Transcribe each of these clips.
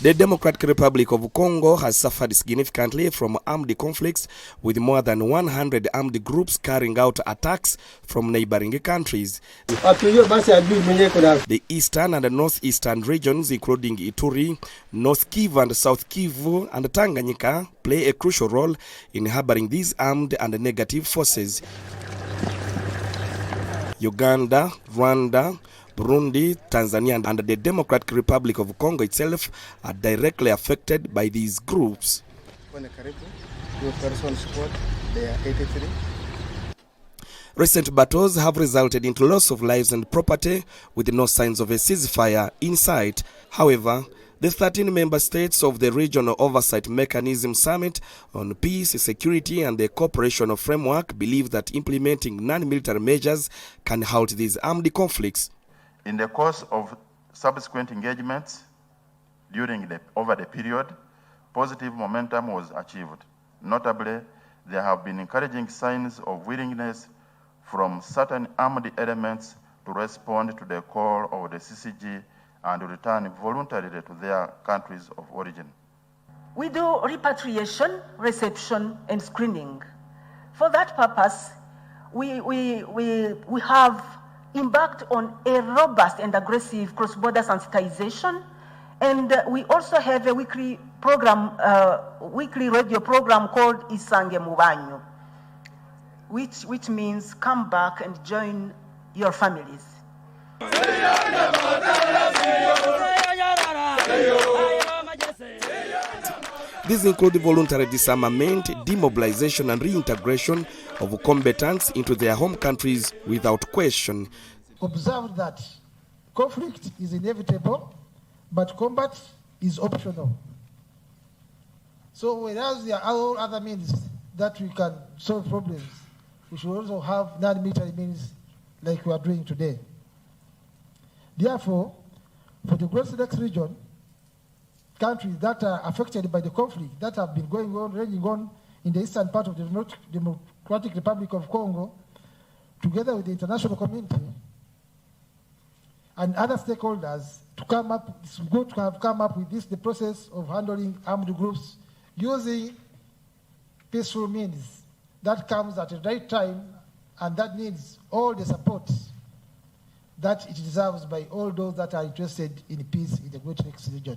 The Democratic Republic of Congo has suffered significantly from armed conflicts, with more than 100 armed groups carrying out attacks from neighboring countries. The eastern and northeastern regions, including Ituri, North Kivu and South Kivu and Tanganyika, play a crucial role in harboring these armed and negative forces. Uganda, Rwanda, Burundi, Tanzania and the Democratic Republic of Congo itself are directly affected by these groups. Recent battles have resulted in loss of lives and property, with no signs of a ceasefire in sight. However, the 13 member states of the Regional Oversight Mechanism Summit on Peace, Security and the Cooperation Framework believe that implementing non-military measures can halt these armed conflicts. In the course of subsequent engagements over the period, positive momentum was achieved. Notably, there have been encouraging signs of willingness from certain armed elements to respond to the call of the CCG and return voluntarily to their countries of origin. We do repatriation, reception, and screening. For that purpose, we have embarked on a robust and aggressive cross-border sensitization, and we also have a weekly radio program called Isange Mubanyo, which means come back and join your families. These include voluntary disarmament, demobilization and reintegration of combatants into their home countries without question. Observe that conflict is inevitable, but combat is optional. So whereas there are all other means that we can solve problems, we should also have non-military means like we are doing today. Therefore, for the Great Lakes region, countries that are affected by the conflict that have been raging on in the eastern part of the Democratic Republic of Congo, together with the international community and other stakeholders, it's good to have come up with the process of handling armed groups using peaceful means. That comes at the right time and that needs all the support that it deserves by all those that are interested in peace in the Great Lakes region.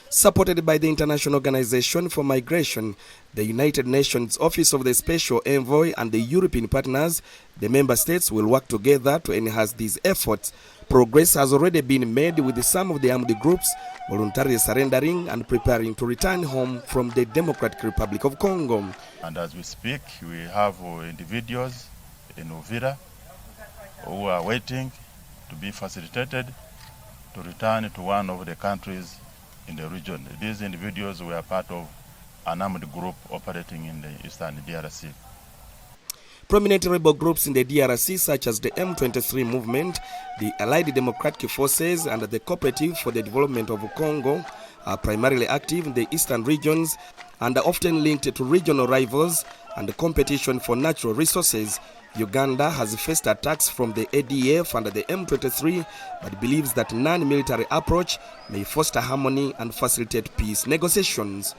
Supported by the International Organization for Migration, the United Nations Office of the Special Envoy and the European partners, the member states will work together to enhance these efforts. Progress has already been made, with some of the armed groups voluntarily surrendering and preparing to return home from the Democratic Republic of Congo. And as we speak, we have individuals in Uvira who are waiting to be facilitated to return to one of the countries in the region. These individuals were part of an armed group operating in the eastern DRC. Prominent rebel groups in the DRC, such as the M23 movement, the Allied Democratic Forces and the Cooperative for the Development of Congo, are primarily active in the eastern regions and are often linked to regional rivals and competition for natural resources. Uganda has faced attacks from the ADF and the M23, but believes that non-military approach may foster harmony and facilitate peace negotiations.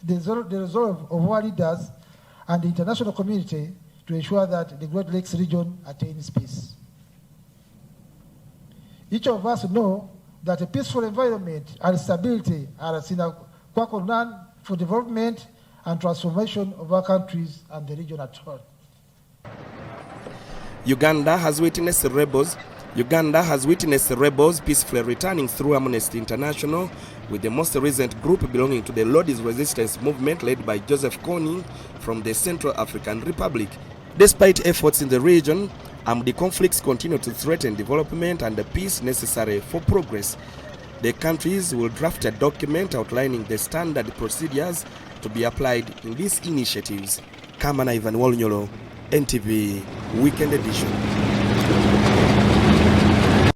The resolve of our leaders and the international community to ensure that the Great Lakes region attains peace. Each of us know that a peaceful environment and stability are a sine qua non for development and transformation of our countries and the region at all. Uganda has witnessed rebels peacefully returning through Amnesty International, with the most recent group belonging to the Lord's Resistance Movement led by Joseph Kony from the Central African Republic. Despite efforts in the region, armed conflicts continue to threaten development and the peace necessary for progress. The countries will draft a document outlining the standard procedures to be applied in these initiatives. Kamana Ivan Wolnyolo, NTV Weekend Edition.